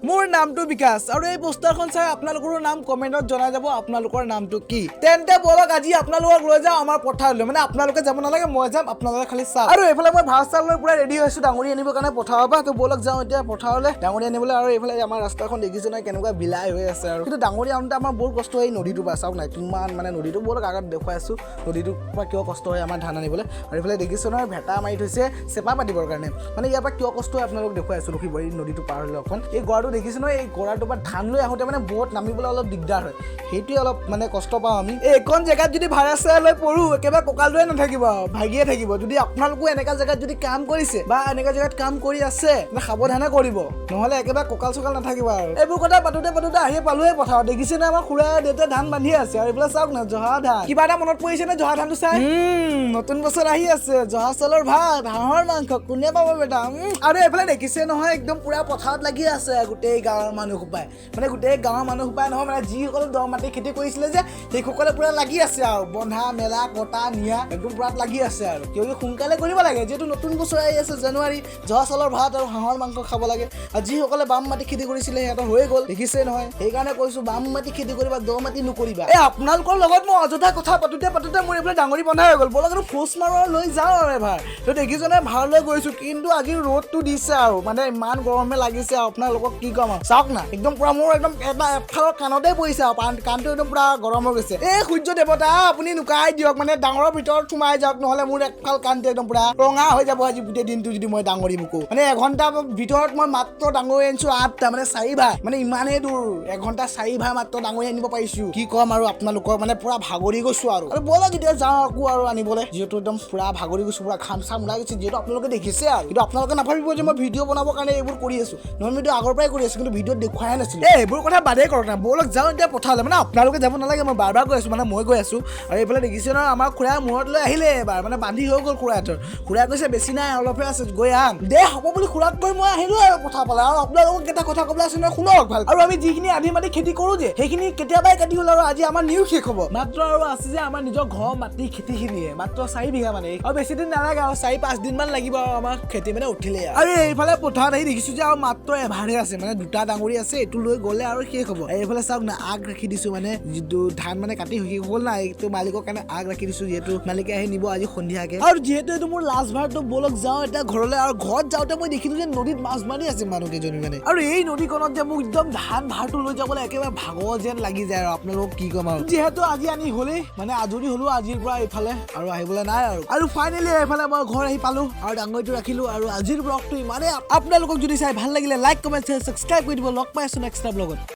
মোৰ নামটো বিকাশ আৰু এই পোষ্টাৰখন চাই আপোনালোকৰ নাম কমেন্টত জনাই যাব আপোনালোকৰ নামটো কি তেন্তে বলক আজি আপোনালোকক লৈ যাওঁ আমাৰ পথাৰলৈ মানে আপোনালোকে যাব নালাগে মই যাম আপোনালোকে খালি চাওক আৰু এইফালে মই ভাত চাউল লৈ পুৰা ৰেডি হৈছো ডাঙৰি আনিবৰ কাৰণে পথাৰৰ পৰা তো বলক যাওঁ এতিয়া পথাৰলৈ ডাঙৰি আনিবলৈ আৰু এইফালে আমাৰ ৰাস্তাখন দেখিছো নাই কেনেকুৱা বিলাই হৈ আছে আৰু কিন্তু ডাঙৰি আনোতে আমাৰ বহুত কষ্ট হয় নদীটো পৰা চাওক নাই কিমান মানে নদীটো বলক আগত দেখুৱাই আছো নদীটোৰ পৰা কিয় কষ্ট হয় আমাৰ ধান আনিবলৈ আৰু এইফালে দেখিছো নহয় ভেটা মাৰি থৈছে চেপা পাতিবৰ কাৰণে মানে ইয়াৰ পৰা কিয় কষ্ট হয় আপোনালোক দেখুৱাই আছো ৰখিব এই নদীটো পাৰ হ'লে অকণ এই গড়াটো দেখিছো নহয় এই গড়াটোৰ পৰা ধান লৈ আহোঁতে মানে বহুত নামিবলৈ অলপ দিগদাৰ হয় সেইটোৱে অলপ মানে কষ্ট পাওঁ আমি এইখন জেগাত যদি ভাড়া চাড়া লৈ পঢ়োঁ একেবাৰে কঁকালটোৱে নাথাকিব ভাগিয়ে থাকিব যদি আপোনালোকো এনেকুৱা জেগাত যদি কাম কৰিছে বা এনেকুৱা জেগাত কাম কৰি আছে সাৱধানে কৰিব নহ'লে একেবাৰে কঁকাল চকাল নাথাকিব আৰু এইবোৰ কথা পাতোতে আহি পালোৱে পথাৰত দেখিছে নে আমাৰ খুৰা দেউতাই ধান বান্ধি আছে আৰু এইবিলাক চাওক না জহা ধান কিবা এটা মনত পৰিছে নে জহা ধানটো চাই নতুন বছৰ আহি আছে জহা চাউলৰ ভাত হাঁহৰ মাংস কোনে পাব বেটা আৰু এইফালে দেখিছে নহয় একদম পুৰা পথাৰত লাগি আছে গোটেই গাঁৱৰ মানুহ সোপাই মানে গোটেই গাঁৱৰ মানুহ সোপাই নহয় মানে যিসকলে দ মাটি খেতি কৰিছিলে যে সেইসকলে পুৰা লাগি আছে আৰু বন্ধা মেলা কটা নিয়া একদম পুৰা লাগি আছে আৰু কিয় সোনকালে কৰিব লাগে যিহেতু নতুন বছৰ আহি আছে জানুৱাৰী জহা চাউলৰ ভাত আৰু হাঁহৰ মাংস খাব লাগে আৰু যিসকলে বাম মাটি খেতি কৰিছিলে সিহঁতৰ হৈ গ'ল দেখিছে নহয় সেইকাৰণে কৈছো বাম মাটি খেতি কৰিবা দ মাটি নকৰিবা এই আপোনালোকৰ লগত মই অযথা কথা পাতোতে মোৰ এইফালে ডাঙৰি বন্ধা হৈ গ'ল বলক আৰু ফোচ মাৰৰ লৈ যাওঁ আৰু এবাৰ তো দেখিছো নহয় ভাড়ালৈ গৈছো কিন্তু আজি ৰ'দটো দিছে আৰু মানে ইমান গৰমে লাগিছে আপোনালোকক কি ক'ম আৰু চাওক না একদম পুৰা মোৰ একদম এটা এফালৰ কাণতে পৰিছে আৰু কাণটো একদম পুৰা গৰম হৈ গৈছে এই সূৰ্য দেৱতা আপুনি লুকাই দিয়ক মানে ডাঙৰৰ ভিতৰত সোমাই যাওক নহ'লে মোৰ একফাল কাণটো একদম পুৰা ৰঙা হৈ যাব আজি গোটেই দিনটো যদি মই ডাঙৰি বুকো মানে এঘণ্টা ভিতৰত মই মাত্ৰ ডাঙৰি আনিছো 8টা মানে 4 ভাই মানে ইমানেই দূৰ এঘণ্টা 4 ভাই মাত্ৰ ডাঙৰি আনিব পাৰিছো কি ক'ম আৰু আপোনালোকৰ মানে পুৰা ভাগৰি গৈছো আৰু বলক এতিয়া যাওঁ আকৌ আৰু আনিবলৈ যিহেতু একদম পুৰা ভাগৰি গৈছো পুৰা খাম চাম ওলাই গৈছে যিহেতু আপোনালোকে দেখিছে আৰু কিন্তু আপোনালোকে নাভাবিব যে মই ভিডিঅ' বনাবৰ কাৰণে এইবোৰ কৰি আছো নহয় ভিডিঅ' আগৰ পৰাই কৰি আছো কিন্তু ভিডিঅ'ত দেখুৱাই নাছিলো এইবোৰ কথা বাদেই কৰক না বলক যাওঁ এতিয়া পঠালে মানে আপোনালোকে যাব নালাগে মই বাৰ গৈ আছো মানে মই গৈ আছো আৰু এইফালে দেখিছে ন আমাৰ খুৰা মূৰত লৈ আহিলে এবাৰ মানে বান্ধি হৈ গ'ল খুৰাহঁতৰ খুৰা কৈছে বেছি নাই অলপহে আছে গৈ আন দে হ'ব বুলি খুৰাক কৈ মই আহিলো আৰু কথা পালে আৰু আপোনালোকক এটা কথা ক'বলৈ আছে নহয় শুনক ভাল আৰু আমি যিখিনি আধি মাটি খেতি কৰো যে সেইখিনি কেতিয়াবাই কাটি হ'ল আৰু আজি আমাৰ নিউ শেষ হ'ব মাত্ৰ আৰু আছে যে আমাৰ নিজৰ ঘৰ মাটি খেতিখিনিয়ে মাত্ৰ 4 বিঘা মানে আৰু বেছি দিন নালাগে আৰু 4-5 দিন মান লাগিব আৰু আমাৰ খেতি মানে উঠিলে আৰু এইফালে পথাৰত আহি দেখিছো যে আৰু মাত্ৰ এভাৰহে আছে মানে দুটা ডাঙৰি আছে এইটো লৈ গ'লে আৰু শেষ হ'ব এইফালে চাওক না আগ ৰাখি দিছো মানে যিটো ধান মানে কাটি শেষ হ'ল না এইটো মালিকৰ কাৰণে আগ ৰাখি দিছো যিহেতু মালিকে আহি নিব আজি সন্ধিয়াকে আৰু যিহেতু এইটো মোৰ লাষ্ট ভাৰটো বলক যাওঁ এতিয়া ঘৰলৈ আৰু ঘৰত যাওঁতে মই দেখিলো যে নদীত মাছ মাৰি আছে মানুহকেইজনী মানে আৰু এই নদীখনত যে মোক একদম ধান ভাৰটো লৈ যাবলৈ একেবাৰে ভাগৰ যেন লাগি যায় আৰু আপোনালোকক কি ক'ম আৰু যিহেতু আজি আনি হ'লেই মানে আজৰি হ'লো আজিৰ পৰা এইফালে আৰু আহিবলৈ নাই আৰু ফাইনেলি এইফালে মই ঘৰ আহি পালো আৰু ডাঙৰিটো ৰাখিলো আৰু আজিৰ ব্লগটো ইমানেই আপোনালোকক যদি চাই ভাল লাগিলে লাইক কমেণ্ট শ্বেয়াৰ ছাবস্ক্ৰাইব কৰি দিব লগ পাই আছো নেক্সট ব্লগত